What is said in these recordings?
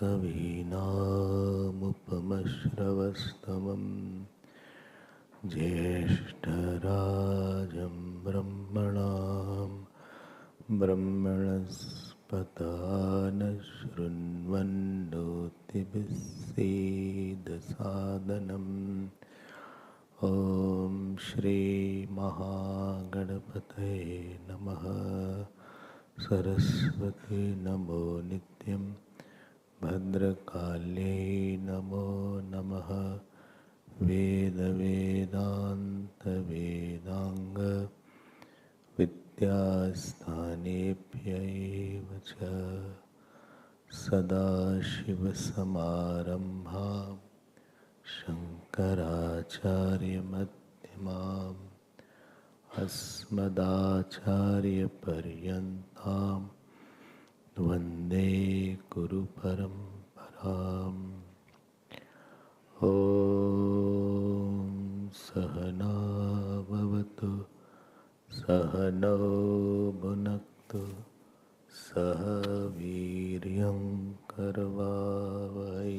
कवीनामुपमश्रवस्तमम् ज्येष्ठराजं ब्रह्मणस्पत नशृण्वन्नोतिभिस्सीदसादनम् ॐ श्री महागणपतये नमः। सरस्वती नमो नित्यं भद्रकाल्यै नमो नमः। वेद वेदांत वेदांग विद्यास्थानेभ्यैव च सदाशिवसमारम्भां शङ्कराचार्यमध्यमाम् अस्मदाचार्यपर्यन्तां वन्दे गुरुपरम्पराम्। ॐ सहना भवतु सहनौ भुनक्तु सह वीर्यं करवावहै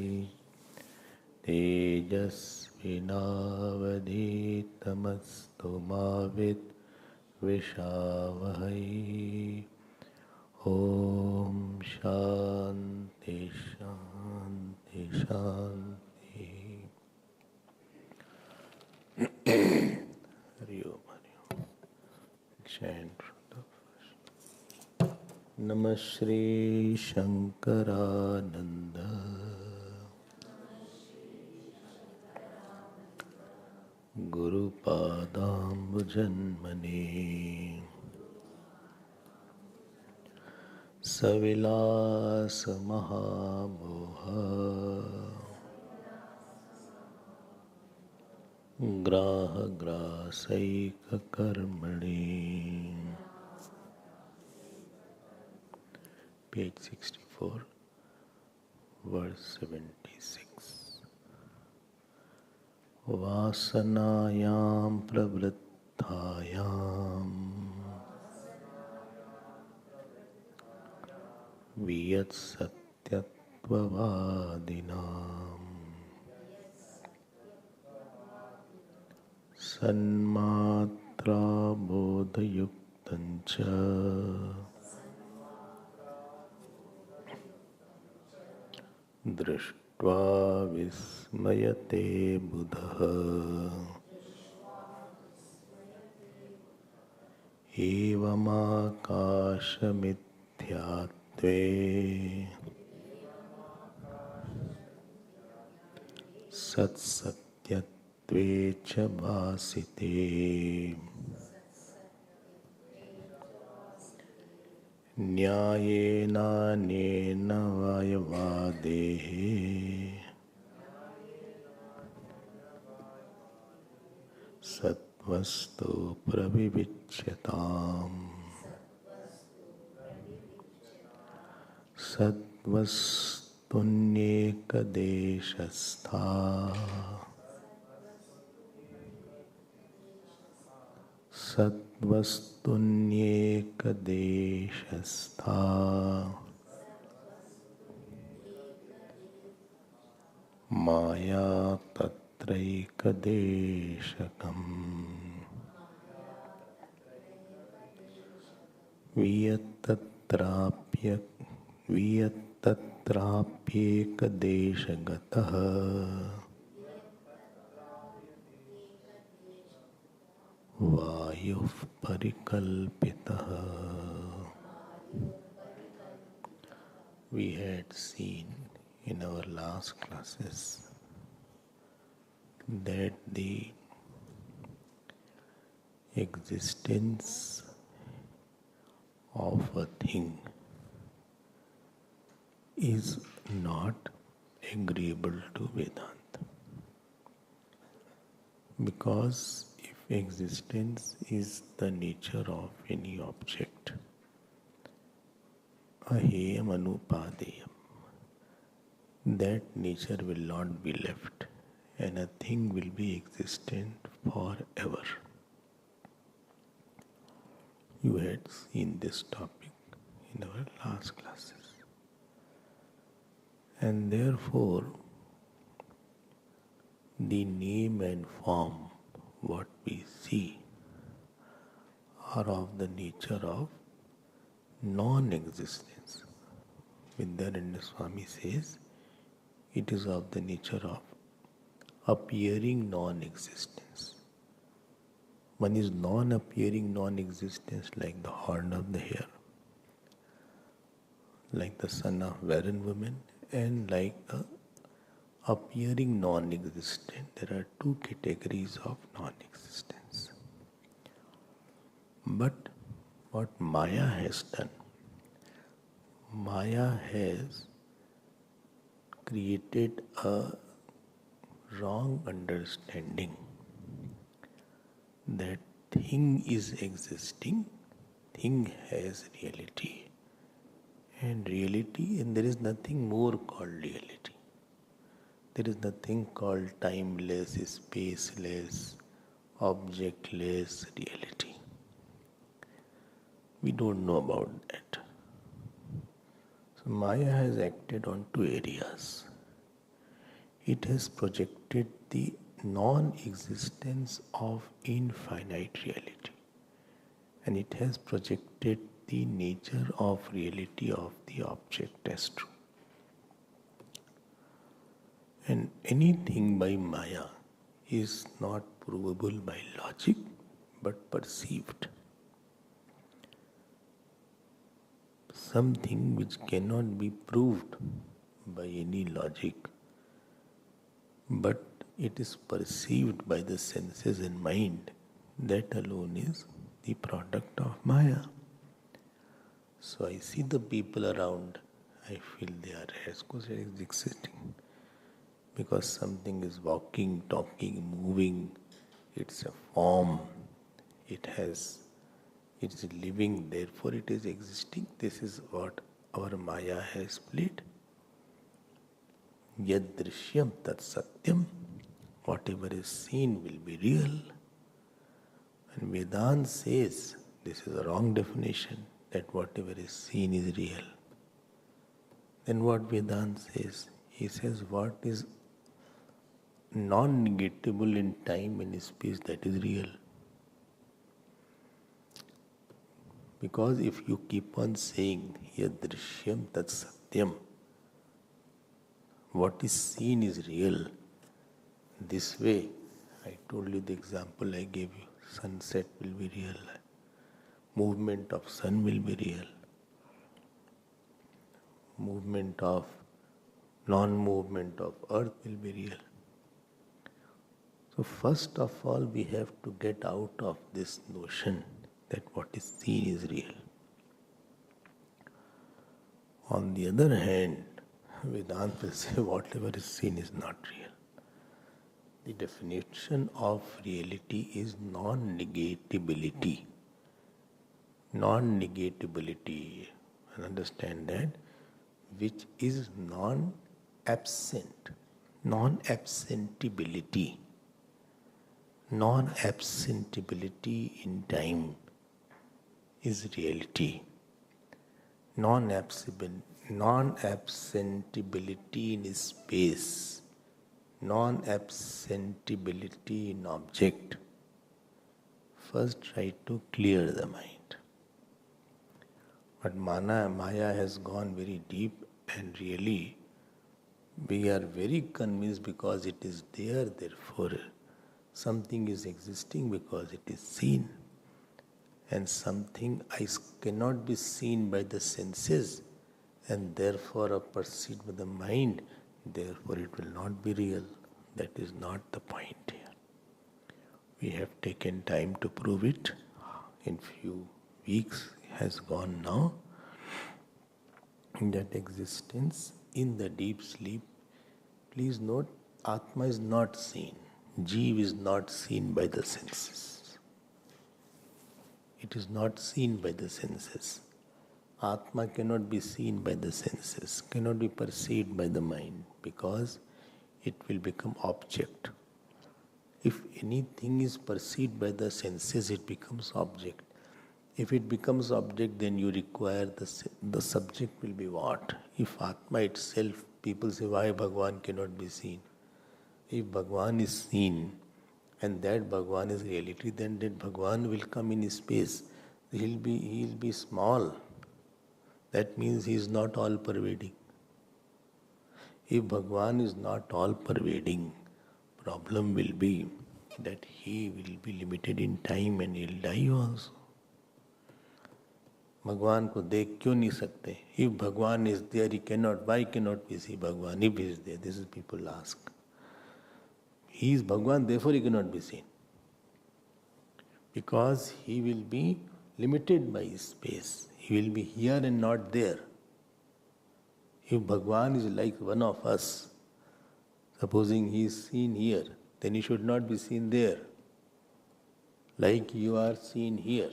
तेजस्विनावधीतमस्तु मा विद्विषावहै। ॐ शान्ति शान्ति शान्ति। हरि ओम हरि ओम। Chant from the first. Namah Shri Shankarananda Guru Padambujanmane Savilasa Mahamoha Graha Grasaika Karmani. Page 64, verse 76. Vasanayam pravrittayam viyat satyatvavadinam sanmatra bodhayuktancha दृष्ट्वा विस्मयते बुधः एवमाकाशमिथ्यात्वे सत्सत्यत्वे च भासिते न्यायेनानेन वायवादेः सत्वस्तु प्रविविच्यताम्। सत्वस्तुन्येकदेशस्था सत्वस्तुन्येकदेशस्था माया तत्रैकदेशकम् वियत्तत्राप्य वियत्तत्राप्येकदेशगतः वायुः परिकल्पितः. We had seen in our last classes that the existence of a thing is not agreeable to Vedanta. Because if existence is the nature of any object, aheyam anupadeyam, that nature will not be left and a thing will be existent forever. You had seen this topic in our last classes. And therefore, the name and form, what we see, are of the nature of non-existence. Vedanta Swami says, it is of the nature of appearing non-existence. One is non-appearing non-existence like the horn of the hair, like the son of barren woman, and like the appearing non-existent. There are two categories of non-existence. But what Maya has done, Maya has created a wrong understanding that thing is existing, thing has reality. And reality, and there is nothing more called reality. There is nothing called timeless, spaceless, objectless reality. We don't know about that. So Maya has acted on two areas. It has projected the non-existence of infinite reality, and it has projected the nature of reality of the object as true. And anything by Maya is not provable by logic but perceived. Something which cannot be proved by any logic, but it is perceived by the senses and mind, that alone is the product of Maya. So I see the people around, I feel they are existing. Because something is walking, talking, moving, it's a form, it is living, therefore it is existing. This is what our Maya has played. Yad drishyam tat satyam, whatever is seen will be real. And Vedanta says, this is a wrong definition, that whatever is seen is real. Then what Vedanta says? He says what is non-negatable in time and space, that is real. Because if you keep on saying yadrishyam tat satyam, what is seen is real, this way, I told you the example I gave you, sunset will be real, movement of sun will be real, movement of non-movement of earth will be real. So first of all, we have to get out of this notion that what is seen is real. On the other hand, Vedanta will say whatever is seen is not real. The definition of reality is non-negatability. Non-negatability, and understand that, which is non-absent, non-absentability. Non-absentability in time is reality. Non-absentability in space, non-absentability in object. First try to clear the mind. But Maya has gone very deep, and really we are very convinced because it is there, therefore something is existing because it is seen. And something cannot be seen by the senses and therefore are perceived by the mind, therefore it will not be real. That is not the point here. We have taken time to prove it. In few weeks has gone now. That existence in the deep sleep, please note, Atma is not seen. Jeev is not seen by the senses. It is not seen by the senses. Atma cannot be seen by the senses, cannot be perceived by the mind, because it will become object. If anything is perceived by the senses, it becomes object. If it becomes object, then you require the subject will be what? If Atma itself, people say, why Bhagavan cannot be seen? If Bhagavan is seen, and that Bhagavan is reality, then that Bhagavan will come in space. He'll be small. That means he is not all pervading. If Bhagavan is not all pervading, problem will be that he will be limited in time and he'll die also. भगवान को देख क्यों नहीं सकते? If Bhagavan is there, he cannot. Why cannot we see Bhagavan if he is there? This is people ask. He is Bhagavan, therefore he cannot be seen. Because he will be limited by space. He will be here and not there. If Bhagavan is like one of us, supposing he is seen here, then he should not be seen there. Like you are seen here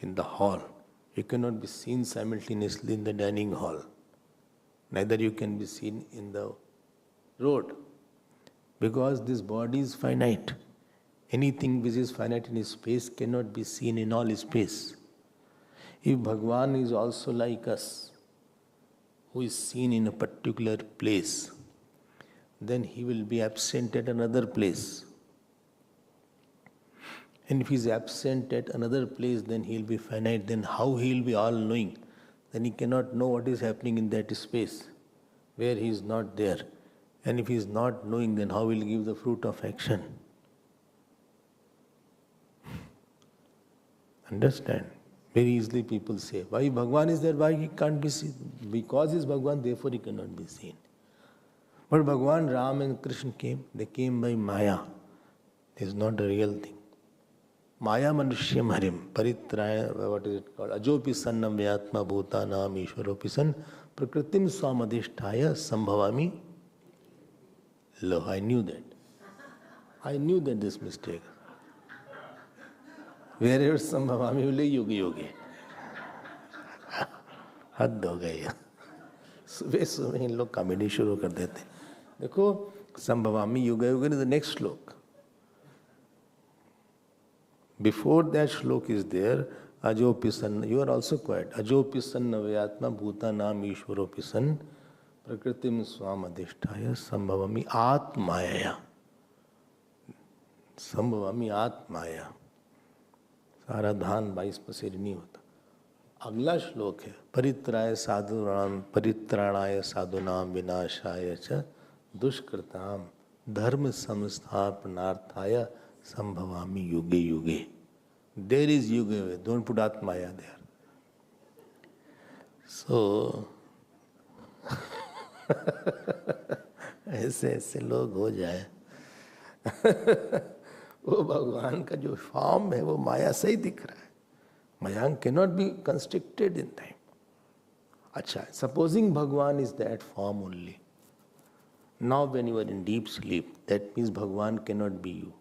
in the hall. You cannot be seen simultaneously in the dining hall. Neither you can be seen in the road. Because this body is finite. Anything which is finite in space cannot be seen in all space. If Bhagavan is also like us, who is seen in a particular place, then he will be absent at another place. And if he is absent at another place, then he will be finite. Then how he will be all-knowing? Then he cannot know what is happening in that space where he is not there. And if he is not knowing, then how will he give the fruit of action? Understand? Very easily people say, why Bhagavan is there, why he can't be seen? Because he is Bhagavan, therefore he cannot be seen. But Bhagavan, Ram and Krishna came, they came by Maya. This is not a real thing. Maya Manushya Harim, Paritraya, what is it called? Ajopi Sannam Vyatma Bhutanam Ishwaropi San, Prakritim Swamadhisthaya Sambhavami. Lo, I knew that. I knew that this mistake. Wherever Sambhavami will yogi yogi. हद हो गई है. सुबह सुबह इन लोग comedy शुरू कर देते. देखो संभवामी युग युग is the next श्लोक. Before that shlok is there, Ajopisan, you are also quiet. Ajopisan Navyatma Bhutanam Ishwaropisan Prakritim Swamadhisthaya Sambhavami Atmaya. Sambhavami Atmaya. सारा धान 22 पसेरी नहीं होता. अगला श्लोक है परित्राणाय साधुनाम विनाशाय च दुष्कृताम धर्म संस्थापनार्थाय संभवामि युगे युगे. There is yuga, don't put Atmaya there. So ऐसे ऐसे लोग हो जाए. वो भगवान का जो फॉर्म है वो माया से ही दिख रहा है. Maya cannot be constricted in time. अच्छा, supposing Bhagavan is that form only. Now when you are in deep sleep, that means Bhagavan cannot be you.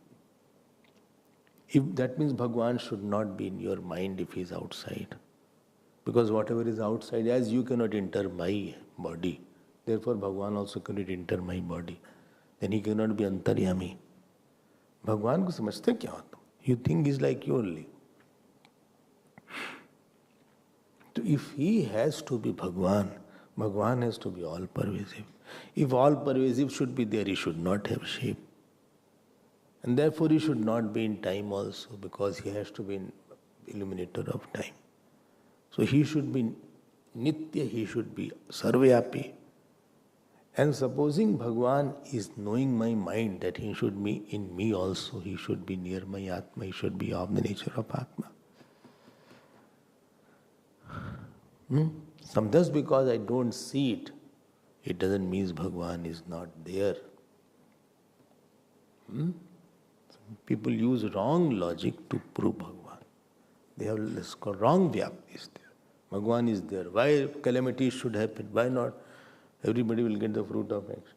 If that means Bhagavan should not be in your mind if he is outside. Because whatever is outside, as you cannot enter my body, therefore Bhagavan also cannot enter my body. Then he cannot be Antaryami. भगवान को समझते क्या हो तुम? You think he's like you only. So if he has to be Bhagwan, Bhagwan has to be all pervasive. If all pervasive should be there, he should not have shape. And therefore he should not be in time also, because he has to be an illuminator of time. So he should be Nitya, he should be Sarvyapi. And supposing Bhagwan is knowing my mind, that he should be in me also, he should be near my Atma, he should be of the nature of Atma. Just because I don't see it, it doesn't mean Bhagwan is not there. People use wrong logic to prove Bhagwan. They have wrong vyaptis there. Bhagwan is there. Why calamities should happen? Why not? Everybody will get the fruit of action.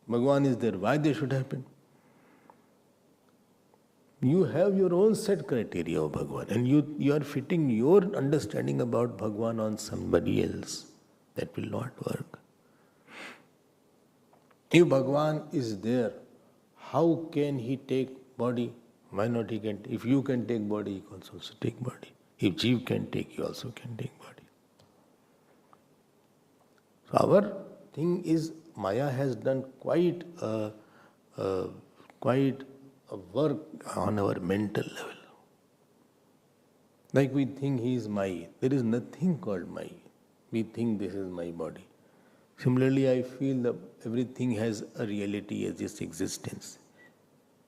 Bhagwan is there. Why they should happen? You have your own set criteria of Bhagwan, and you are fitting your understanding about Bhagwan on somebody else. That will not work. If Bhagwan is there, how can he take body? Why not he can? If you can take body, he can also take body. If Jeev can take, he also can take body. So our thing is, Maya has done quite a work on our mental level. Like we think he is Maya. There is nothing called Maya. We think this is my body. Similarly, I feel that everything has a reality as its existence.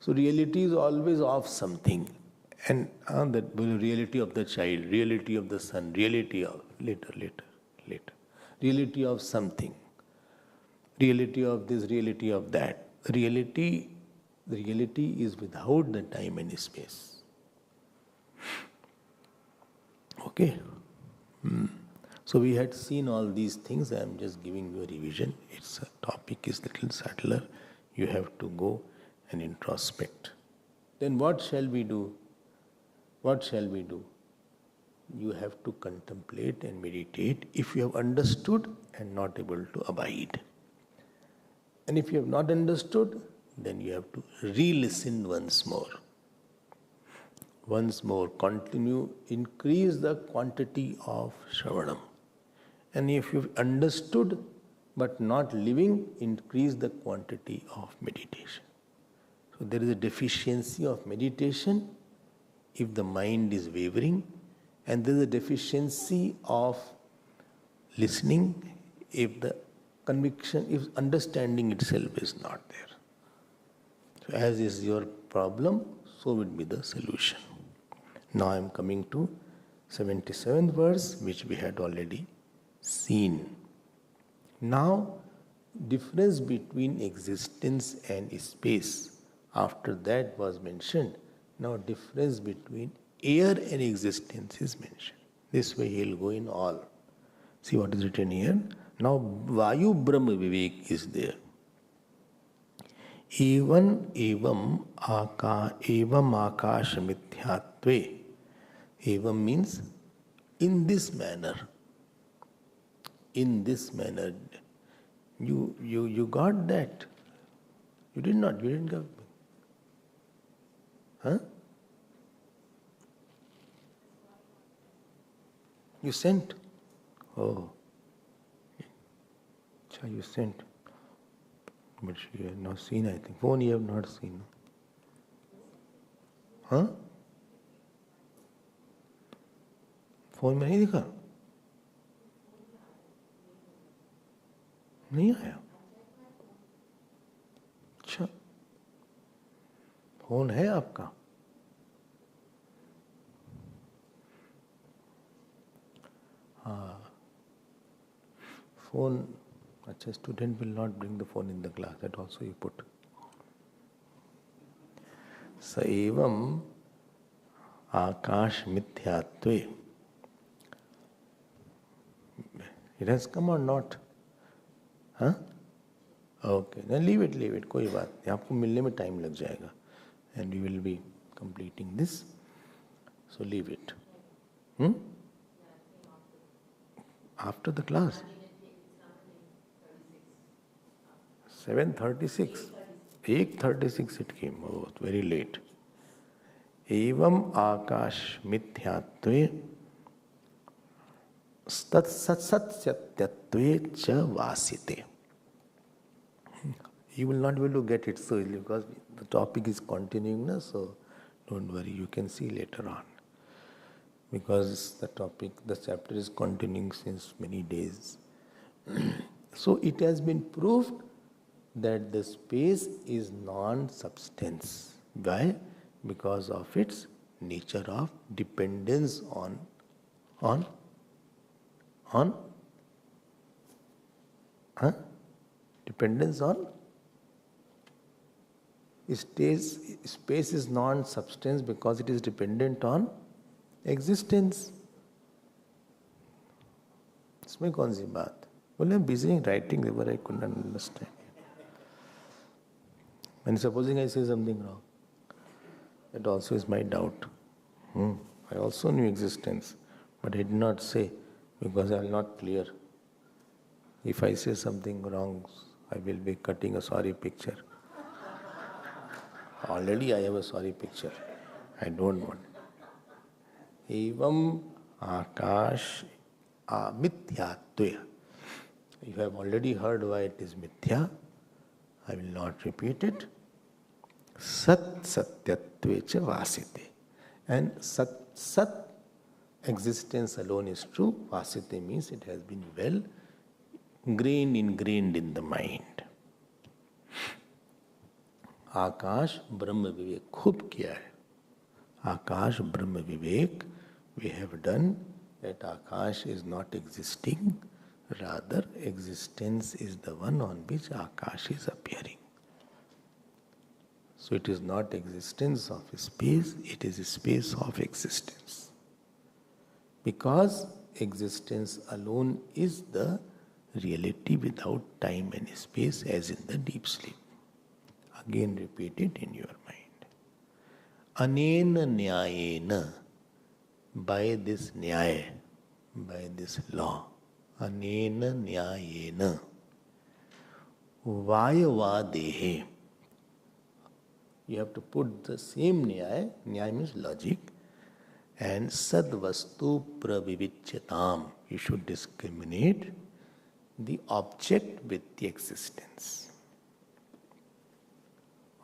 So reality is always of something. And the reality of the child, reality of the son, reality of later. Reality of something. Reality of this, reality of that. The reality is without the time and space. Okay? So we had seen all these things. I am just giving you a revision. Its topic is little subtler. You have to go and introspect. Then what shall we do? What shall we do? You have to contemplate and meditate if you have understood and not able to abide. And if you have not understood, then you have to re-listen once more. Once more, continue, increase the quantity of Shravanam. And if you've understood but not living, increase the quantity of meditation. So there is a deficiency of meditation if the mind is wavering, and there is a deficiency of listening if the conviction, if understanding itself is not there. So as is your problem, so would be the solution. Now I am coming to 77th verse, which we had already seen. Now, difference between existence and space, after that was mentioned. Now difference between air and existence is mentioned. This way he will go in all. See what is written here. Now Vayu Brahma Vivek is there. Evam akash mithyatve. Evam means in this manner. In this manner. You got that? You did not. You didn't get. Huh? You sent? Oh. You sent. But you have not seen, I think. Phone you have not seen. Huh? Phone में नहीं दिखा? नहीं आया? अच्छा, phone है आपका? हाँ, phone. अच्छा, student will not bring the phone in the class. That also you put. स एवं आकाश मिथ्यात्वे. It has come or not? Huh? Okay, then leave it. कोई बात नहीं. आपको मिलने में time लग जाएगा. And we will be completing this. So leave it. After the class? 7:36. 8:36 it came. Oh, very late. Evam akash mithyatve satsatyatve cha vasite. You will not be able to get it so easily because the topic is continuing now, so don't worry, you can see later on. Because the chapter is continuing since many days. So it has been proved that the space is non-substance. Why? Because of its nature of dependence on dependence on space is non-substance because it is dependent on existence. इसमें कौन सी बात? Well, I'm busy writing, but I could not understand. And supposing I say something wrong, that also is my doubt. I also knew existence, but I did not say because I am not clear. If I say something wrong, I will be cutting a sorry picture. Already I have a sorry picture. I don't want. Evam akash mithyatve. You have already heard why it is mithya. I will not repeat it. Sat satyatve cha vasite. And sat existence alone is true. Vasite means it has been well ingrained in the mind. आकाश ब्रह्म विवेक खूब किया है. आकाश ब्रह्म विवेक, we have done that Akash is not existing, rather existence is the one on which Akash is appearing. So it is not existence of space, it is a space of existence. Because existence alone is the reality without time and space, as in the deep sleep. Again repeat it in your mind. Anena nyayena, by this nyaya, by this law, anena nyayena, vayavadehe. You have to put the same nyaya means logic, and sadvastu pravivicyatam. You should discriminate the object with the existence.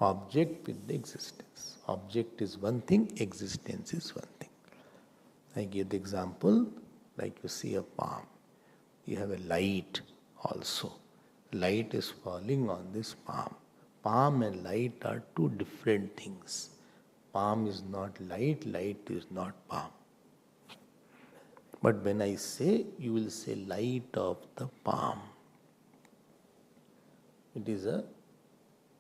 Object with the existence. Object is one thing, existence is one thing. I give the example, like you see a palm. You have a light also. Light is falling on this palm. Palm and light are two different things. Palm is not light, light is not palm. But when I say, you will say light of the palm. It is a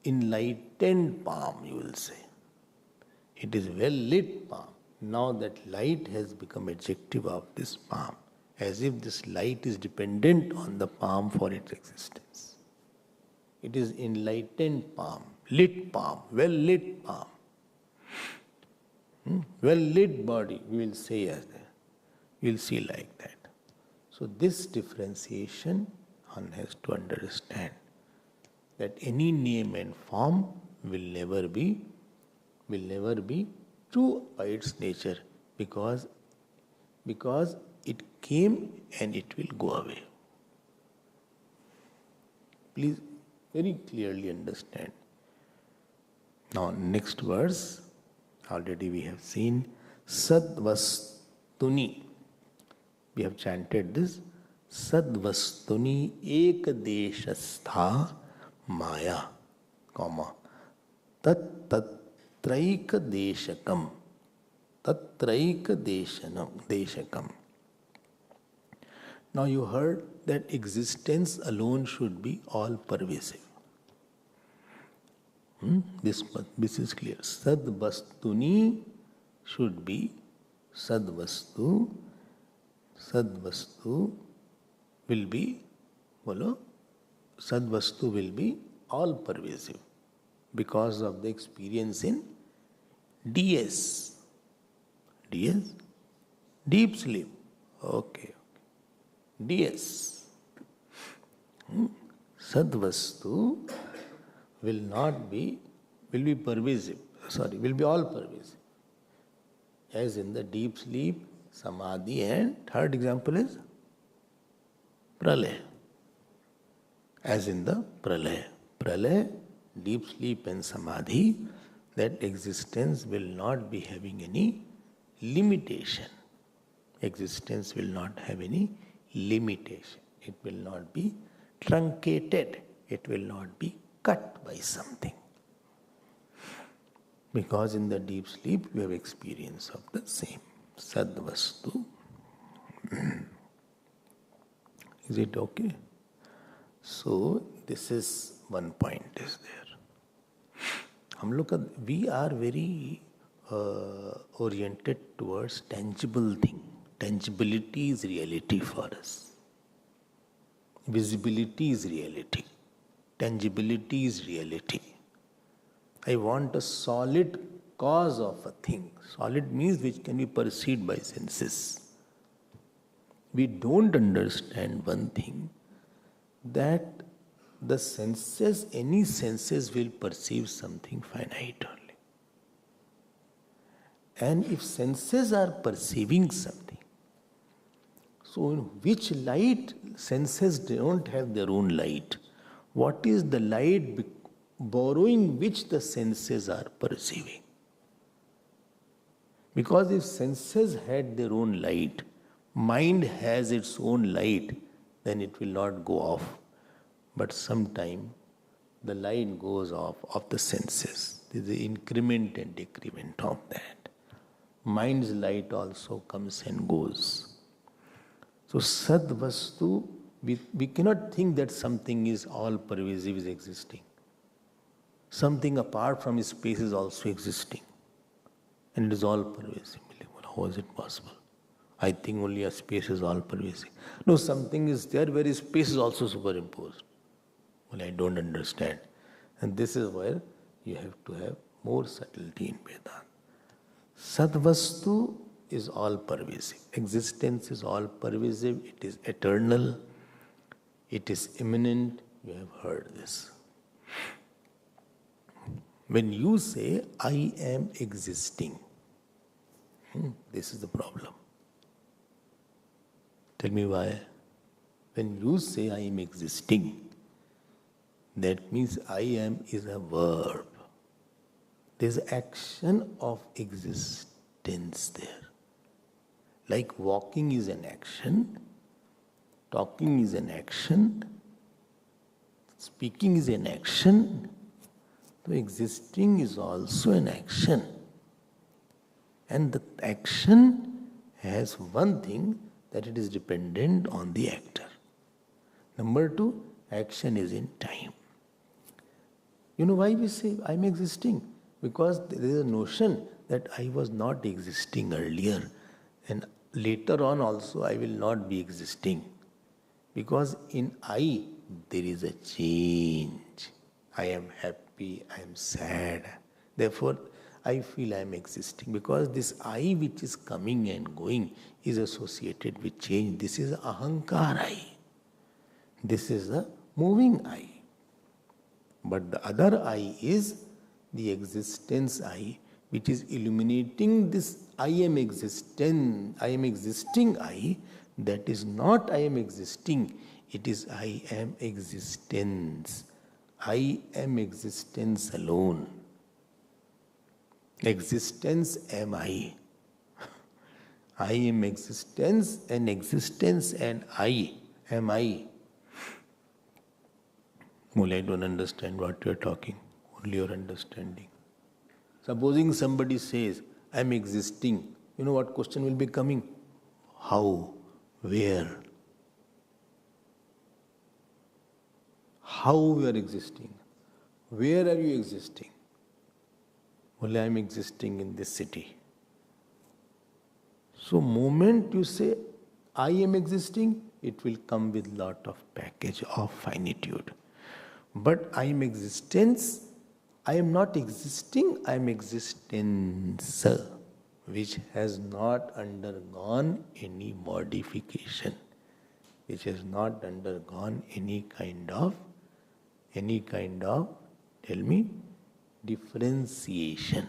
enlightened palm, you will say. It is well lit palm. Now that light has become adjective of this palm, as if this light is dependent on the palm for its existence. It is enlightened palm, lit palm, well lit palm. Well lit body, we will say as that. We will see like that. So this differentiation one has to understand, that any name and form will never be true by its nature, because it came and it will go away. Please very clearly understand. Now next verse, already we have seen Sadvastuni. We have chanted this. Sadvastuni ekadeshastha Maya, tat tatraika deshakam, tatraika deshakam. Now you heard that existence alone should be all pervasive. This is clear. Sadvastuni should be sadvastu. Sadvastu will be, Sadvastu will be all pervasive because of the experience in DS. DS? Deep sleep. Okay. DS. Sadvastu will be pervasive, will be all pervasive. As in the deep sleep, samadhi, and third example is pralaya. As in the pralaya, deep sleep and samadhi, that existence will not be having any limitation. Existence will not have any limitation. It will not be truncated. It will not be cut by something. Because in the deep sleep, you have experience of the same Sadvastu. Is it okay? So, this is one point is there. We are very oriented towards tangible thing. Tangibility is reality for us. Visibility is reality. Tangibility is reality. I want a solid cause of a thing. Solid means which can be perceived by senses. We don't understand one thing, that the senses, any senses will perceive something finite only. And if senses are perceiving something, so in which light senses don't have their own light? What is the light borrowing which the senses are perceiving? Because if senses had their own light, mind has its own light, then it will not go off. But sometime the light goes off of the senses. There is the increment and decrement of that. Mind's light also comes and goes. So Sadvastu, we cannot think that something is all pervasive, is existing. Something apart from space is also existing. And it is all pervasive. How is it possible? I think only a space is all pervasive. No, something is there where space is also superimposed. Well, I don't understand. And this is where you have to have more subtlety in Vedanta. Sadvastu is all pervasive. Existence is all pervasive. It is eternal. It is immanent. You have heard this. When you say, I am existing, this is the problem. Tell me why. When you say, I am existing, that means I am is a verb. There is action of existence there. Like walking is an action, talking is an action, speaking is an action, so existing is also an action. And the action has one thing, that it is dependent on the actor. Number two, action is in time. You know why we say I am existing? Because there is a notion that I was not existing earlier, and later on also I will not be existing. Because in I, there is a change. I am happy, I am sad. Therefore, I feel I am existing. Because this I which is coming and going is associated with change. This is ahankar I. This is the moving I. But the other I is the existence I, which is illuminating this I am existing I. That is not I am existing, it is I am existence. I am existence alone. Existence am I. I am existence and I am I. Well, I don't understand what you are talking. Only your understanding. Supposing somebody says, I am existing. You know what question will be coming? How? Where? How we are existing? Where are you existing? Well, I am existing in this city. So, moment you say, I am existing, it will come with lot of package of finitude. But I am existence, I am not existing, I am existence, which has not undergone any modification, which has not undergone any kind of Tell me. Differentiation.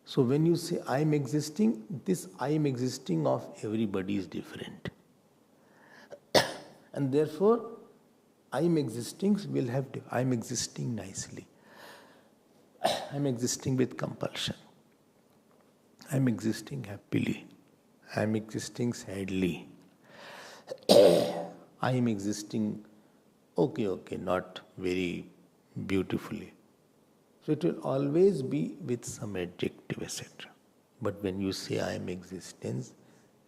So when you say I am existing, this I am existing of everybody is different. And therefore, I am existing will have, I am existing nicely. I am existing with compulsion. I am existing happily. I am existing sadly. I am existing okay, not very beautifully. So it will always be with some adjective, etc. But when you say I am existence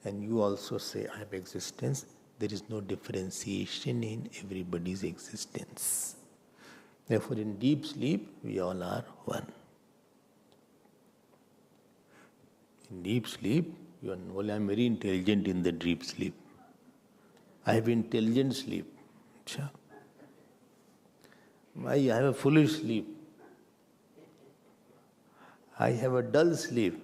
and you also say I am existence, there is no differentiation in everybody's existence. Therefore, in deep sleep, we all are one. In deep sleep, you are well, I am very intelligent in the deep sleep. I have intelligent sleep. I have a foolish sleep. I have a dull sleep.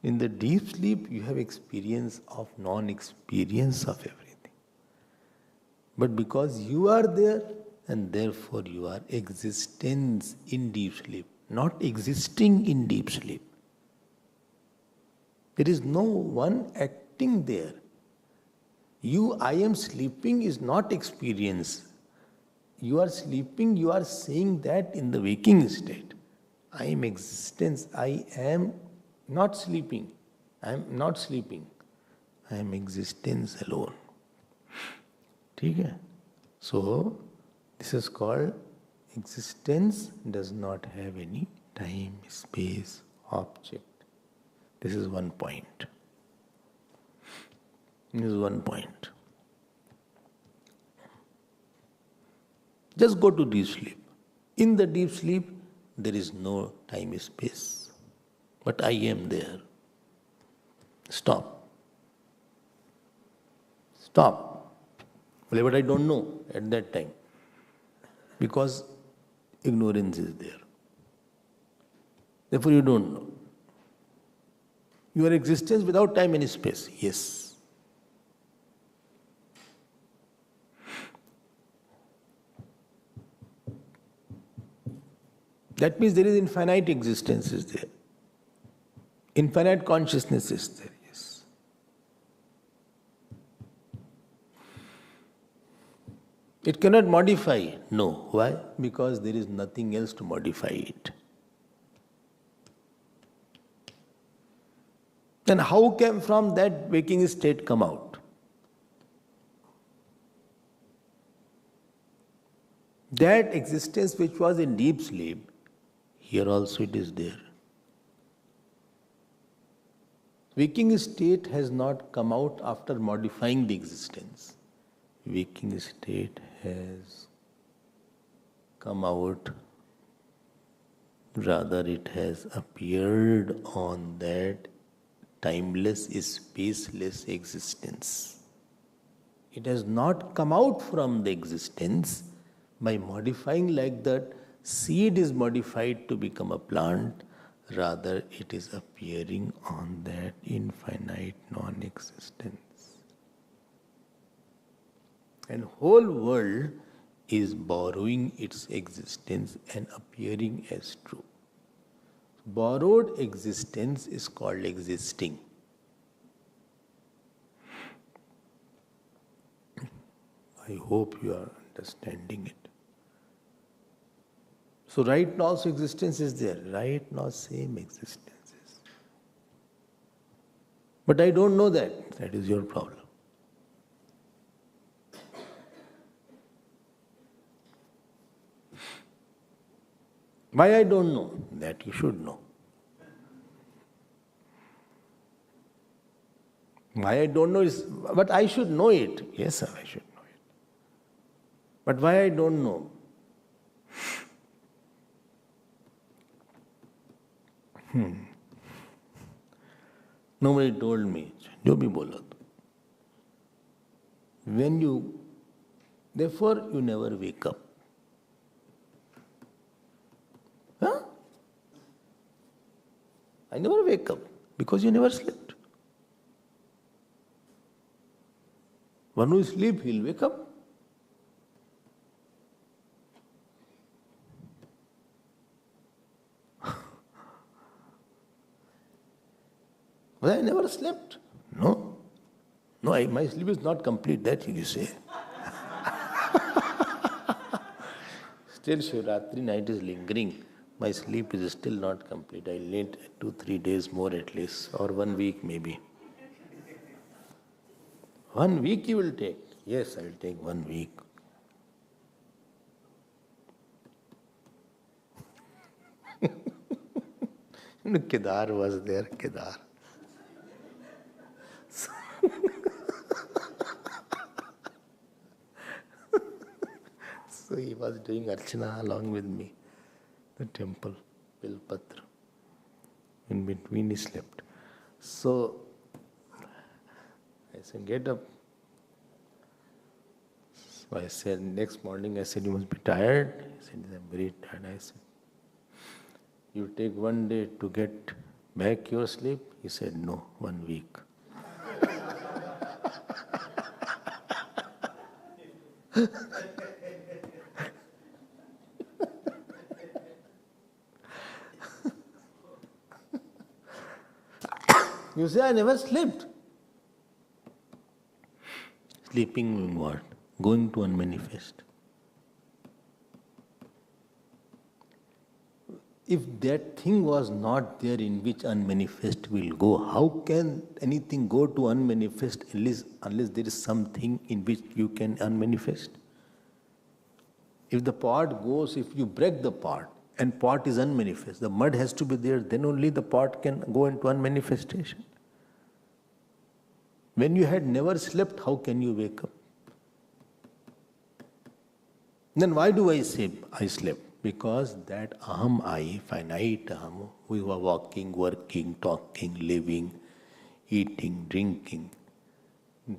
In the deep sleep, you have experience of non-experience of everything. But because you are there, and therefore you are existence in deep sleep, not existing in deep sleep. There is no one acting there. You, I am sleeping is not experience. You are sleeping, you are saying that in the waking state. I am existence, I am not sleeping. I am not sleeping. I am existence alone. Okay? So, this is called existence does not have any time, space, object. This is one point. This is one point. Just go to deep sleep. In the deep sleep, there is no time, space. But I am there. Stop. Stop. Well, but I don't know at that time. Because ignorance is there. Therefore, you don't know. Your existence without time and space. Yes. That means there is infinite existence is there. Infinite consciousness is there. Yes. It cannot modify. No. Why? Because there is nothing else to modify it. Then how can from that waking state come out? That existence which was in deep sleep, here also it is there. Waking state has not come out after modifying the existence. Waking state has come out, rather it has appeared on that timeless, spaceless existence. It has not come out from the existence by modifying like that seed is modified to become a plant, rather it is appearing on that infinite non-existence. And whole world is borrowing its existence and appearing as true. Borrowed existence is called existing. I hope you are understanding it. So right now also existence is there. Right now same existence is. But I don't know that. That is your problem. Why I don't know? That you should know. Why I don't know is, but I should know it. Yes, sir, I should know it. But why I don't know? Nobody told me. जो भी बोला तो. When you, therefore you never wake up. Huh? I never wake up because you never slept. One who sleeps, he'll wake up. never slept. No. No, my sleep is not complete, that you say. Still Shivratri night is lingering. My sleep is still not complete. I need 2-3 days more at least, or 1 week maybe. 1 week you will take? Yes, I will take 1 week. Kedar was there, Kedar. So he was doing Archana along with me, the temple, Bilpatra. In between he slept. So I said, get up. So I said, next morning I said, you must be tired. He said, I'm very tired. I said, you take 1 day to get back your sleep? He said, no, 1 week. You say, I never slept. Sleeping means what? Going to unmanifest. If that thing was not there in which unmanifest will go, how can anything go to unmanifest unless there is something in which you can unmanifest? If the pot goes, if you break the pot and pot is unmanifest, the mud has to be there, then only the pot can go into unmanifestation. When you had never slept, how can you wake up? Then why do I say I slept? Because that aham I, finite aham, we were walking, working, talking, living, eating, drinking,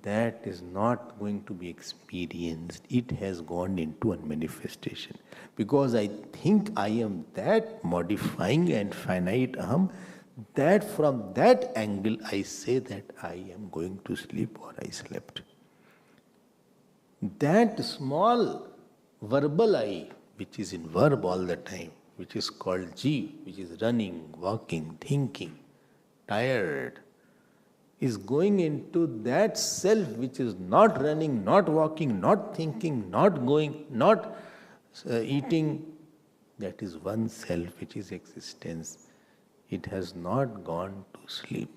that is not going to be experienced. It has gone into unmanifestation. Because I think I am that modifying and finite aham, that from that angle I say that I am going to sleep or I slept. That small verbal I, which is in verb all the time, which is called G, which is running, walking, thinking, tired, is going into that self which is not running, not walking, not thinking, not going, not eating. That is one self which is existence. It has not gone to sleep.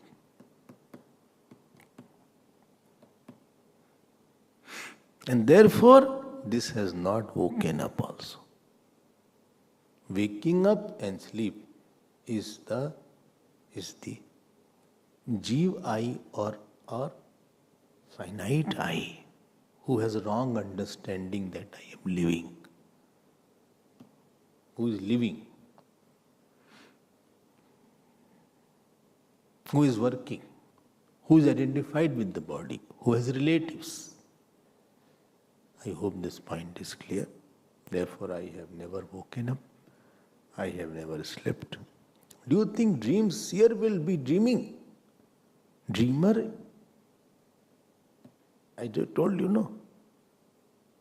And therefore, this has not woken up also. Waking up and sleep is the Jeev I or finite I, who has a wrong understanding that I am living. Who is living? Who is working? Who is identified with the body? Who has relatives? I hope this point is clear. Therefore, I have never woken up. I have never slept. Do you think dream seer will be dreaming? Dreamer? I told you no.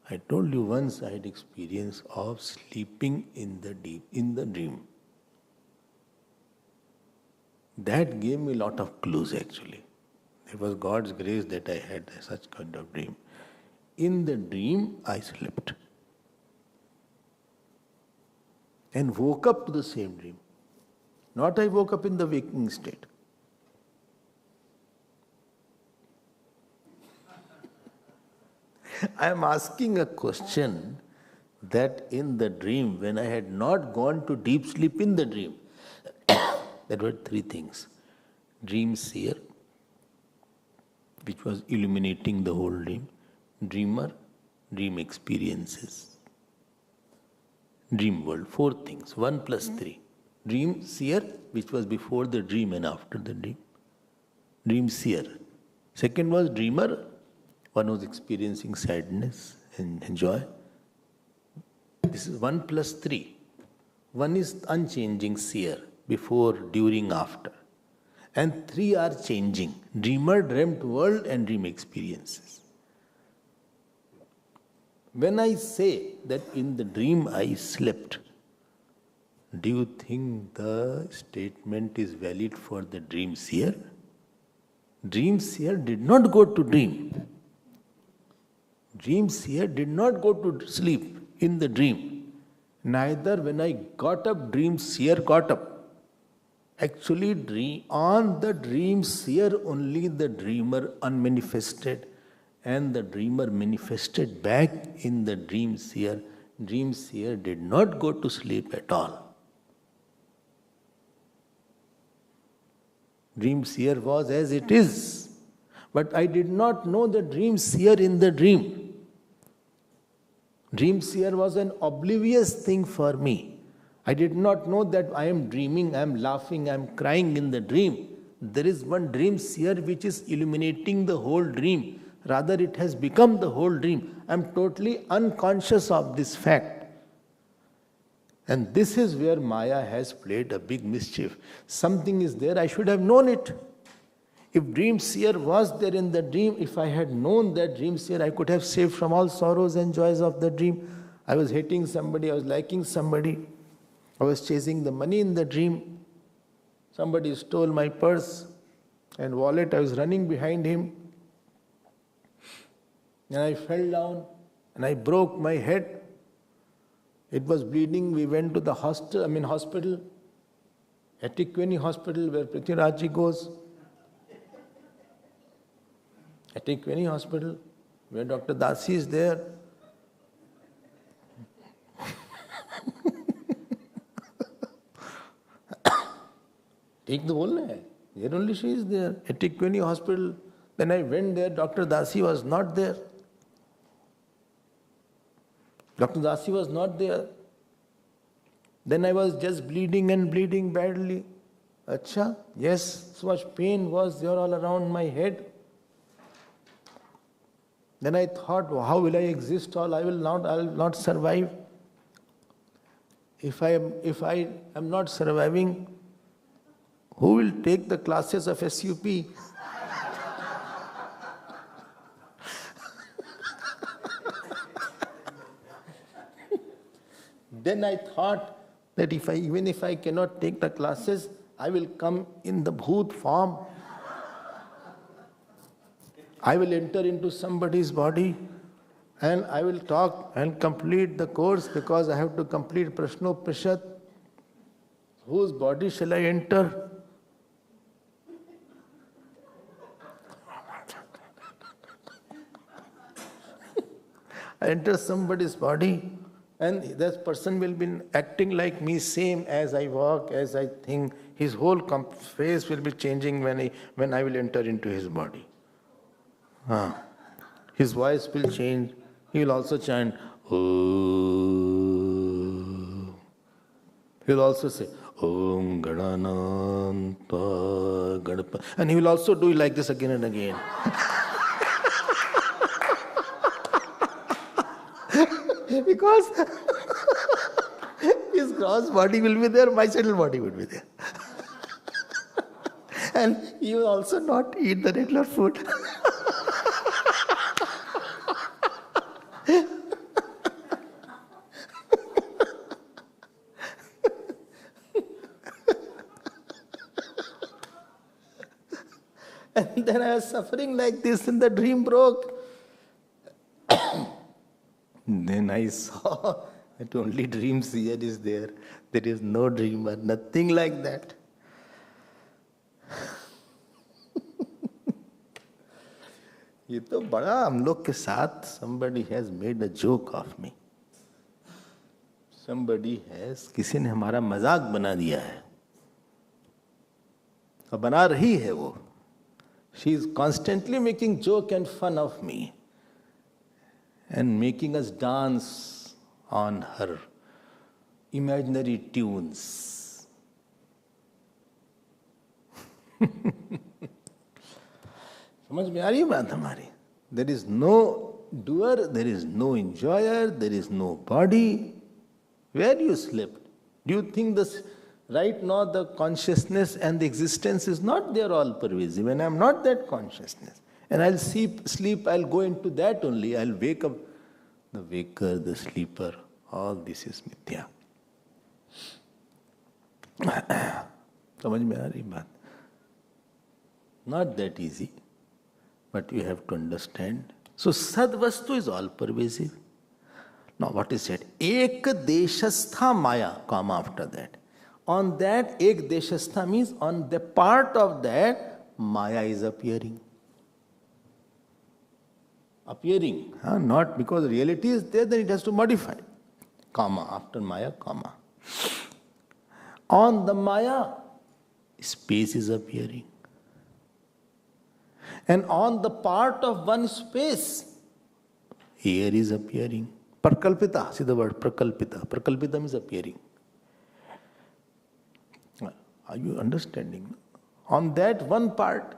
I told you once I had experience of sleeping in the dream. That gave me a lot of clues actually. It was God's grace that I had such kind of dream. In the dream, I slept. And woke up to the same dream. Not I woke up in the waking state. I am asking a question that in the dream, when I had not gone to deep sleep in the dream, there were three things. Dream seer, which was illuminating the whole dream. Dreamer, dream experiences. Dream world, four things, 1 plus 3. Dream seer, which was before the dream and after the dream. Dream seer. Second was dreamer, one was experiencing sadness and joy. This is 1 plus 3. One is unchanging seer, before, during, after. And 3 are changing. Dreamer, dreamt world and dream experiences. When I say that in the dream I slept, do you think the statement is valid for the dream seer? Dream seer did not go to dream. Dream seer did not go to sleep in the dream. Neither when I got up, dream seer got up. Actually, on the dream seer only the dreamer unmanifested, and the dreamer manifested back in the dream seer. Dream seer did not go to sleep at all. Dream seer was as it is, but I did not know the dream seer in the dream. Dream seer was an oblivious thing for me. I did not know that I am dreaming, I am laughing, I am crying in the dream. There is one dream seer which is illuminating the whole dream. Rather, it has become the whole dream. I am totally unconscious of this fact. And this is where Maya has played a big mischief. Something is there, I should have known it. If dream seer was there in the dream, if I had known that dream seer, I could have saved from all sorrows and joys of the dream. I was hating somebody, I was liking somebody. I was chasing the money in the dream. Somebody stole my purse and wallet. I was running behind him. And I fell down and I broke my head. It was bleeding. We went to the hospital, Etiqueni Hospital, where Prithvirajji goes. Etiqueni Hospital, where Dr. Dasi is there. Take the whole hai. Here only she is there. At Etiqueni Hospital. Then I went there. Dr. Dasi was not there. Dr. Dasi was not there. Then I was just bleeding and bleeding badly. Acha, yes, so much pain was there all around my head. Then I thought, how will I exist? I will not survive. If I am not surviving, who will take the classes of SUP? Then I thought that even if I cannot take the classes, I will come in the bhoot form. I will enter into somebody's body and I will talk and complete the course because I have to complete Prashnoprashad. Whose body shall I enter? I enter somebody's body and that person will be acting like me, same as I walk, as I think. His whole face will be changing when I will enter into his body. His voice will change. He will also chant, Om. He will also say, Om Ganananta Ganapa. And he will also do it like this again and again. Because his gross body will be there, my subtle body will be there. And he will also not eat the regular food. And then I was suffering like this and the dream broke. Then I saw that only dream seer is there. There is no dreamer, nothing like that. ये तो बड़ा हम लोग के साथ somebody has made a joke of me. Somebody has, किसी ने हमारा मजाक बना दिया है. और बना रही है वो. She is constantly making joke and fun of me and making us dance on her imaginary tunes. समझ में आ रही है बात हमारी? There is no doer, there is no enjoyer, there is no body. Where you slept? Do you think this right now the consciousness and the existence is not there all pervasive, and I am not that consciousness. And I'll sleep, I'll go into that only. I'll wake up. The waker, the sleeper, all this is mithya. समझ में आ रही बात? Not that easy, but you have to understand. So Sadvastu is all pervasive. Now what is said? Ek deshastha maya, comma after that. On that ek deshastha means on the part of that maya is appearing. Appearing, not because reality is there, then it has to modify. Comma, after maya, comma. On the maya, space is appearing. And on the part of one space, air is appearing. Prakalpita, see the word prakalpita. Prakalpita means appearing. Are you understanding? On that one part,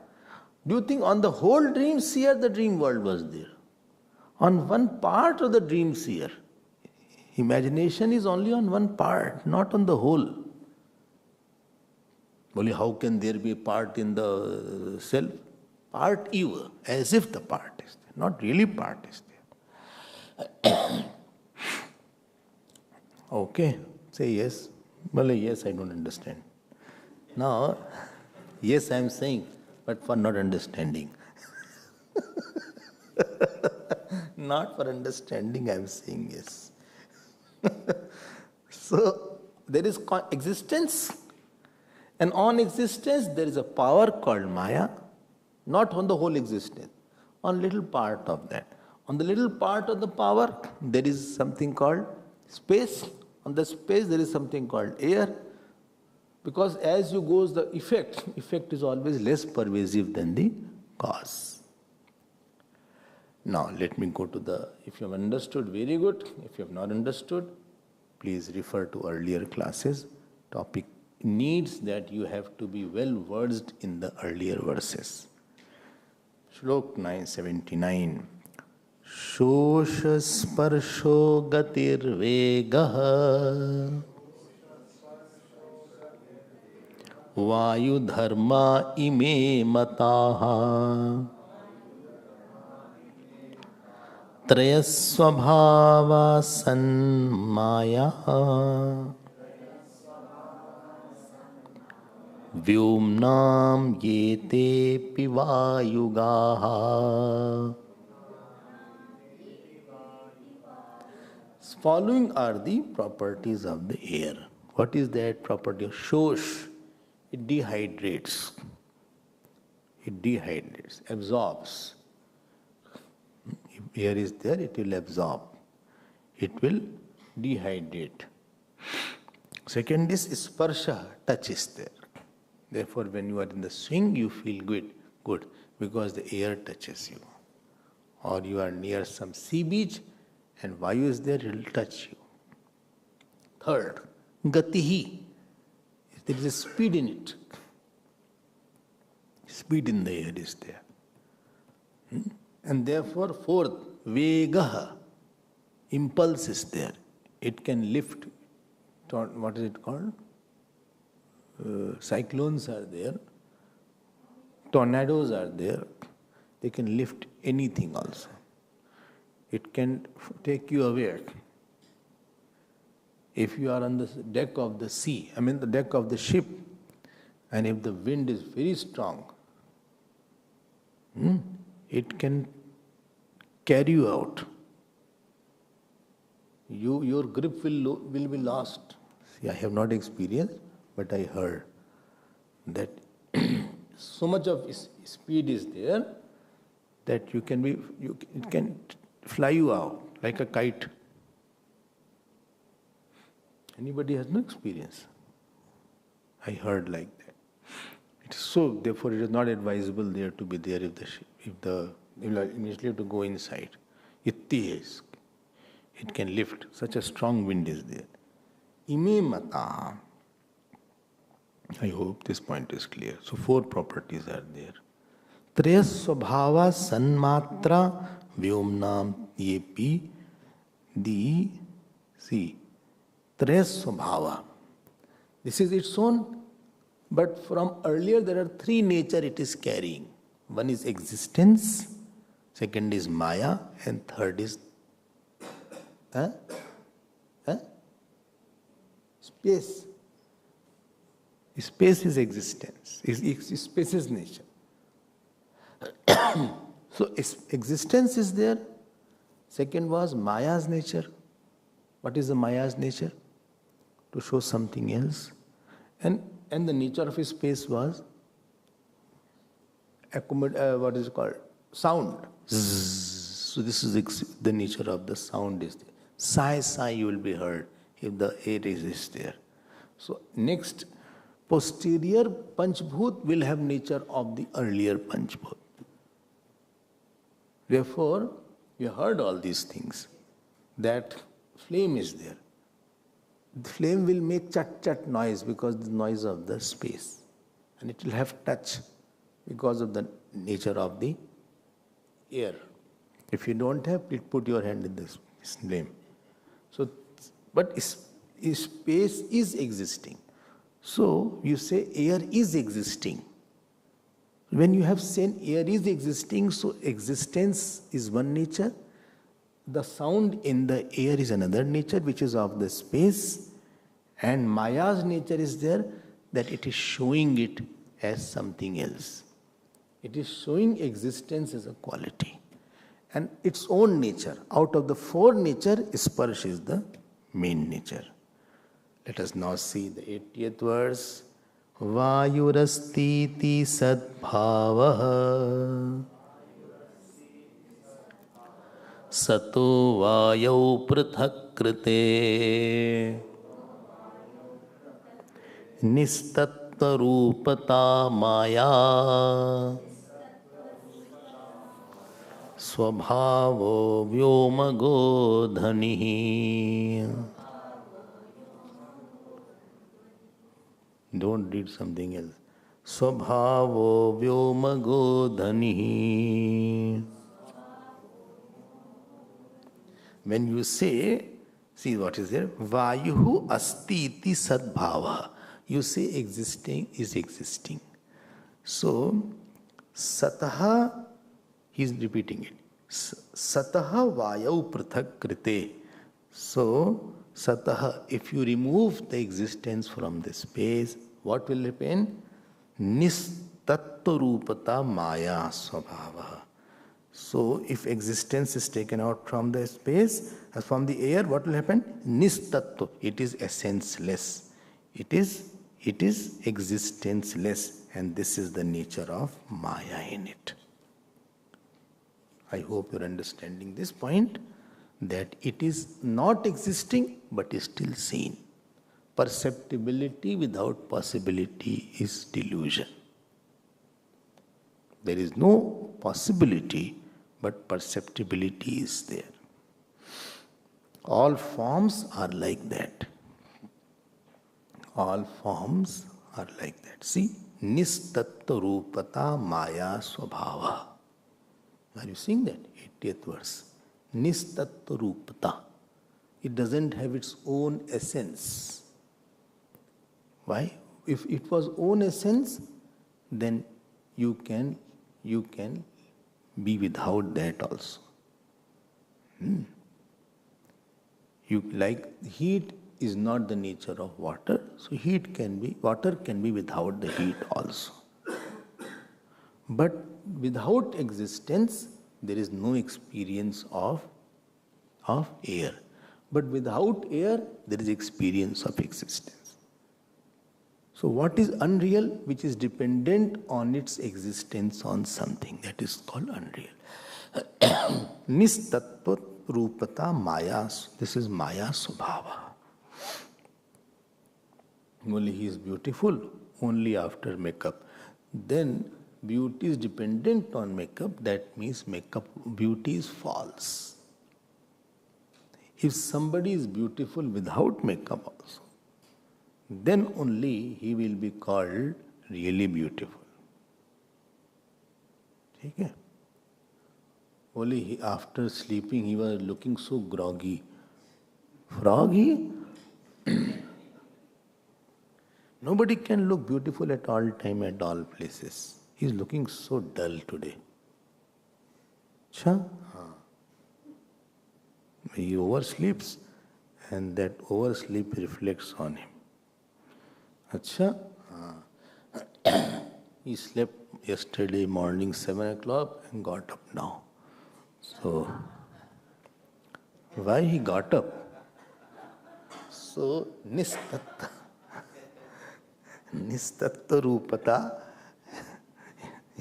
do you think on the whole dream seer the dream world was there? On one part of the dream seer. Imagination is only on one part, not on the whole. Only how can there be a part in the self? Part eva, as if the part is there. Not really part is there. Okay, say yes. Well, yes, I don't understand. Now, yes, I am saying, but for not understanding. Not for understanding, I am saying yes. So, there is existence, and on existence there is a power called Maya, not on the whole existence, on little part of that. On the little part of the power, there is something called space. On the space, there is something called air. Because as you goes the effect is always less pervasive than the cause. Now let me go to the, if you have understood, very good. If you have not understood, please refer to earlier classes. Topic needs that you have to be well versed in the earlier verses. Shlok 979. Shosha sparsho gatir vegaha Vayu dharma ime mataha Trayasvabhava sanmaya Vyumnam yete pivayugaha. Following are the properties of the air. What is that property of shosh? It dehydrates. It dehydrates, absorbs. If air is there, it will absorb. It will dehydrate. Second is sparsha, touch is there. Therefore, when you are in the swing, you feel good, because the air touches you. Or you are near some sea beach, and Vayu is there, it will touch you. Third, gatihi. There is a speed in it. Speed in the air is there. And therefore, fourth, vegaha. Impulse is there. It can lift. What is it called? Cyclones are there. Tornadoes are there. They can lift anything also. It can take you away. If you are on the deck of the sea, the deck of the ship, and if the wind is very strong, it can carry you out. Your grip will be lost. See, I have not experienced, but I heard that so much of speed is there that it can fly you out like a kite. Anybody has no experience? I heard like that. It is so, therefore, it is not advisable there to be there if you will initially have to go inside. It can lift. Such a strong wind is there. Ime mata. I hope this point is clear. So 4 properties are there. Trayas svabhava sanmatra vyomnam yepi di see. Trayas svabhava. This is its own, but from earlier there are 3 nature it is carrying. One is existence, second is maya, and third is space. Space is existence. Space is nature. So existence is there. Second was Maya's nature. What is the Maya's nature? To show something else. And the nature of space was what is it called? Sound. Zzz. So this is the nature of the sound is there. Sigh, you will be heard if the air is there. So next, posterior Panchbhut will have nature of the earlier Panchbhut. Therefore, you heard all these things. That flame is there. The flame will make chat noise because the noise of the space. And it will have touch because of the nature of the air. If you don't have, please put your hand in this flame. So, but space is existing. So, you say air is existing. When you have said air is existing, so existence is one nature. The sound in the air is another nature, which is of the space. And Maya's nature is there, that it is showing it as something else. It is showing existence as a quality. And its own nature. Out of the four nature, Sparsh is the main nature. Let us now see the 80th verse. Vayurastiti sadbhavaha sato vayau prathakrite nistattva rupata maya swabhavo vyomago dhanihi. Don't read something else. Swabhavo vyomago dhanihi. When you say, see what is there? Vayuhu asti iti sadbhava. You say existing is existing. So, sataha, he is repeating it. Sataha vayau prathak krite. So, sataha, if you remove the existence from the space, what will happen? Nistattva rupata maya swabhava. So, if existence is taken out from the space, as from the air, what will happen? Nistattva, it is essenceless. It is existenceless, and this is the nature of Maya in it. I hope you are understanding this point, that it is not existing but is still seen. Perceptibility without possibility is delusion. There is no possibility, but perceptibility is there. All forms are like that. All forms are like that. See, nistattva rupata maya swabhava. Are you seeing that? 80th verse. Nistattva rupata. It doesn't have its own essence. Why? If it was own essence, then you can be without that also. You like heat is not the nature of water, so water can be without the heat also. But without existence, there is no experience of air. But without air, there is experience of existence. So what is unreal? Which is dependent on its existence on something. That is called unreal. Nistattva rupata maya. This is maya subhava. Only he is beautiful only after makeup. Then beauty is dependent on makeup. That means beauty is false. If somebody is beautiful without makeup also, then only he will be called really beautiful. Okay? Only after sleeping he was looking so groggy. Froggy? Nobody can look beautiful at all time, at all places. He is looking so dull today. Cha? He oversleeps, and that oversleep reflects on him. Acha? he slept yesterday morning 7 o'clock and got up now. So, why he got up? So, nistatta Rupata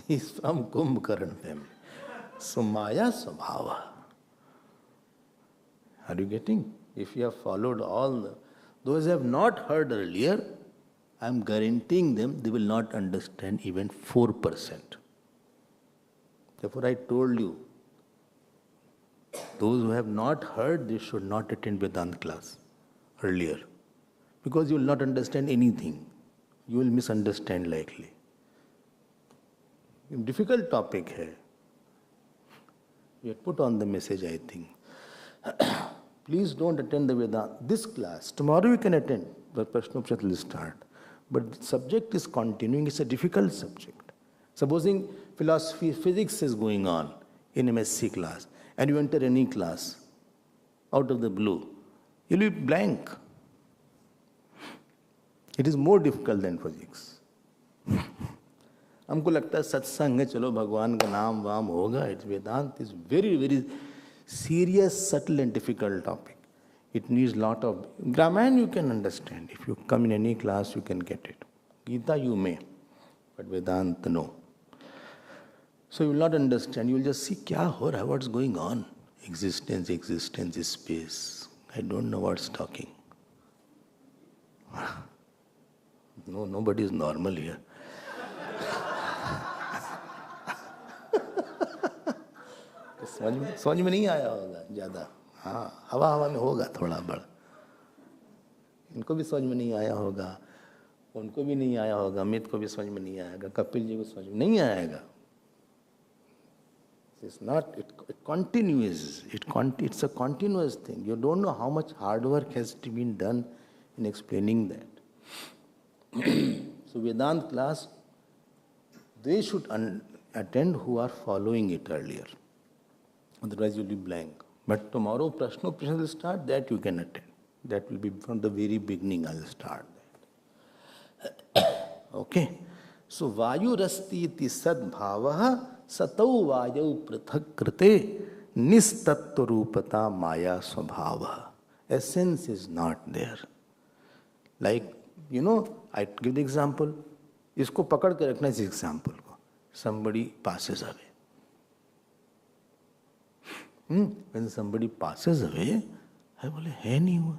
is from Kumbhkarna family. So, Maya Swabhava. Are you getting? If you have followed those who have not heard earlier, I am guaranteeing them they will not understand even 4%. Therefore, I told you, those who have not heard, they should not attend Vedanta class earlier. Because you will not understand anything. You will misunderstand likely. Difficult topic hai. We had put on the message, I think. Please don't attend the Vedanta. This class, tomorrow you can attend. The Prashnopanishat will start. But the subject is continuing. It's a difficult subject. Supposing philosophy, physics is going on in MSc class, and you enter any class out of the blue, you'll be blank. It is more difficult than physics. हमको लगता है सत्संग है, चलो भगवान का नाम वाम होगा. It's Vedanta is very, very serious, subtle and difficult topic. It needs lot of grammar you can understand. If you come in any class, you can get it. Gita you may, but Vedanta no. So you will not understand. You will just see kya ho raha, what's going on. Existence, space. I don't know what's talking. No, nobody is normal here. समझ में नहीं आया होगा ज़्यादा. हाँ, हवा में होगा थोड़ा बड़ा. इनको भी समझ में नहीं आया होगा, उनको भी नहीं आया होगा, अमित को भी समझ में नहीं आएगा, कपिल जी को समझ में नहीं आएगा. It's not, it continues. It's a continuous thing. You don't know how much hard work has been done in explaining that. So Vedanta class, they should attend who are following it earlier. Otherwise you'll be blank. But tomorrow Prashnopanishat will start, that you can attend. That will be from the very beginning. I'll start that. Okay. So Vayu Rasti iti sadbhavaha satau Vayu prathak krite nistattva rupata maya swabhavaha. Essence is not there. Like, I give the example. इसको पकड़ के रखना इस example को. Somebody passes away. When somebody passes away, I बोले है नहीं हुआ.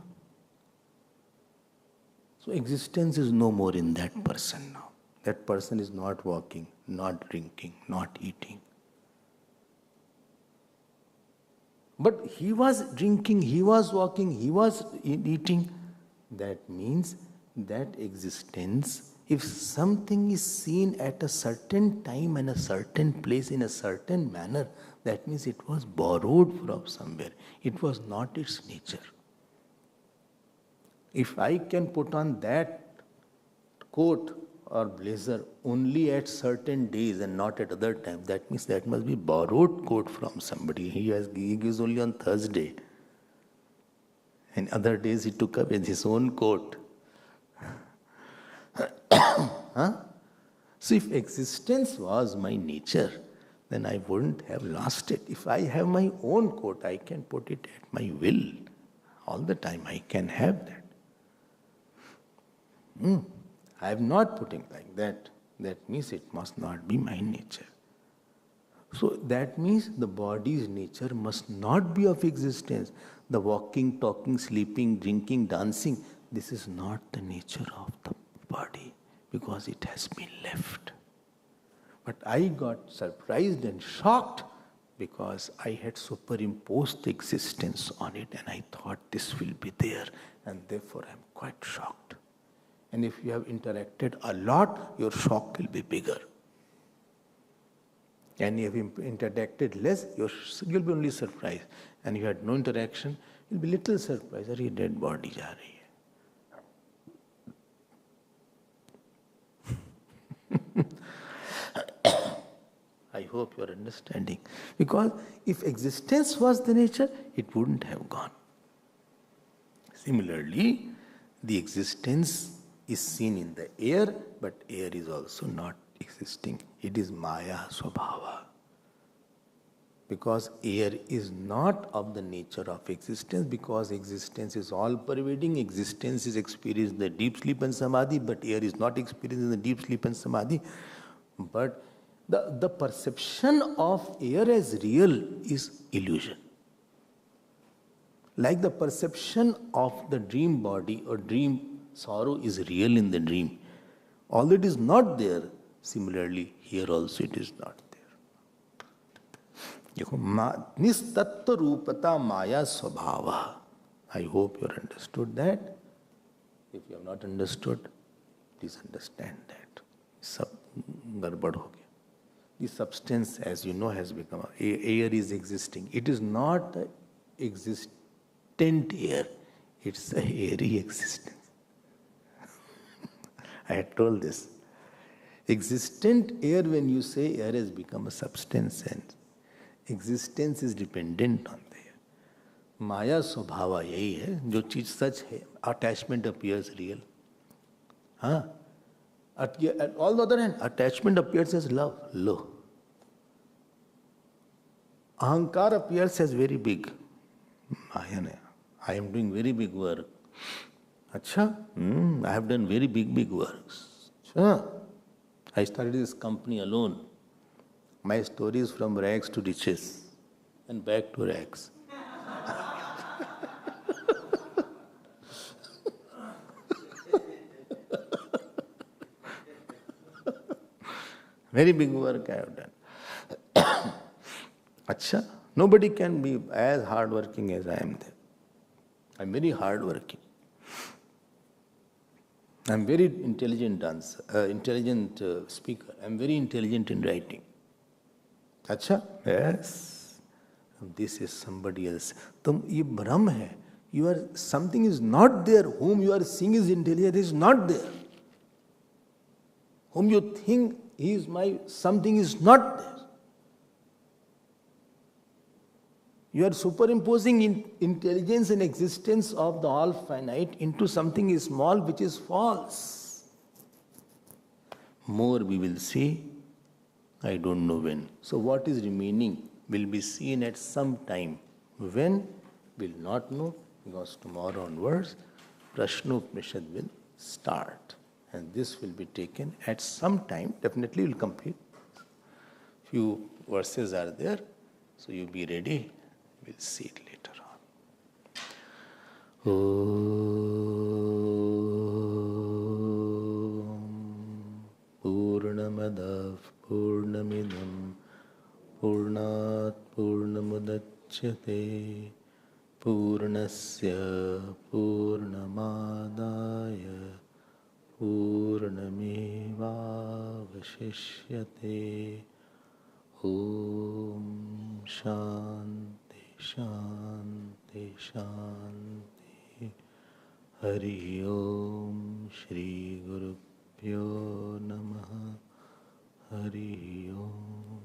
So existence is no more in that person now. That person is not walking, not drinking, not eating. But he was drinking, he was walking, he was eating. That means that existence, if something is seen at a certain time and a certain place in a certain manner, that means it was borrowed from somewhere. It was not its nature. If I can put on that coat or blazer only at certain days and not at other times, that means that must be borrowed coat from somebody. He gives only on Thursday. And other days he took up with his own coat. So if existence was my nature, then I wouldn't have lost it. If I have my own coat, I can put it at my will. All the time I can have that. I am not putting like that. That means it must not be my nature. So that means the body's nature must not be of existence. The walking, talking, sleeping, drinking, dancing, this is not the nature of the body because it has been left. But I got surprised and shocked because I had superimposed the existence on it and I thought this will be there and therefore I am quite shocked. And if you have interacted a lot, your shock will be bigger. And if you have interacted less, you'll be only surprised. And if you had no interaction, you'll be little surprised. Are you dead body ja rahi hai? I hope you are understanding. Because if existence was the nature, it wouldn't have gone. Similarly, the existence is seen in the air, but air is also not existing. It is Maya Swabhava. Because air is not of the nature of existence, because existence is all pervading, existence is experienced in the deep sleep and samadhi, but air is not experienced in the deep sleep and samadhi. But the perception of air as real is illusion. Like the perception of the dream body or dream sorrow is real in the dream. Although it is not there, similarly here also it is not. Nistattva rupata maya swabhava. I hope you understood that. If you have not understood, please understand that. Sab garbad ho gaya. The substance, as you know, has become air is existing. It is not the existent air. It's a airy existence. I had told this. Existent air, when you say air has become a substance, and existence is dependent on the air. Maya स्वभाव यही है, जो चीज सच है, attachment appears real. At all the other hand, attachment appears as love, low. Ahankar appears as very big. I am doing very big work. Acha, I have done very big works. I started this company alone. My story is from rags to riches and back to rags. Very big work I have done. Acha, nobody can be as hardworking as I am there. I am very hardworking. I am very intelligent speaker. I am very intelligent in writing. Acha? Yes. This is somebody else. Ye Brahm hai. Something is not there. Whom you are seeing is intelligent is not there. Whom you think he is something is not there. You are superimposing intelligence and existence of the all finite into something small which is false. More we will see. I don't know when. So what is remaining will be seen at some time. When? We'll not know, because tomorrow onwards, Prashnopanishad will start. And this will be taken at some time. Definitely will complete. Few verses are there. So you be ready. We'll see it later on. Purnamadav Purnamidam Purnat Purnamudachyate Purnasya Purnamadaya Purnamevavashishyate. Om Shanti Shanti Shanti. Hari Om Shri Guru Pyo Namaha. Hari Om.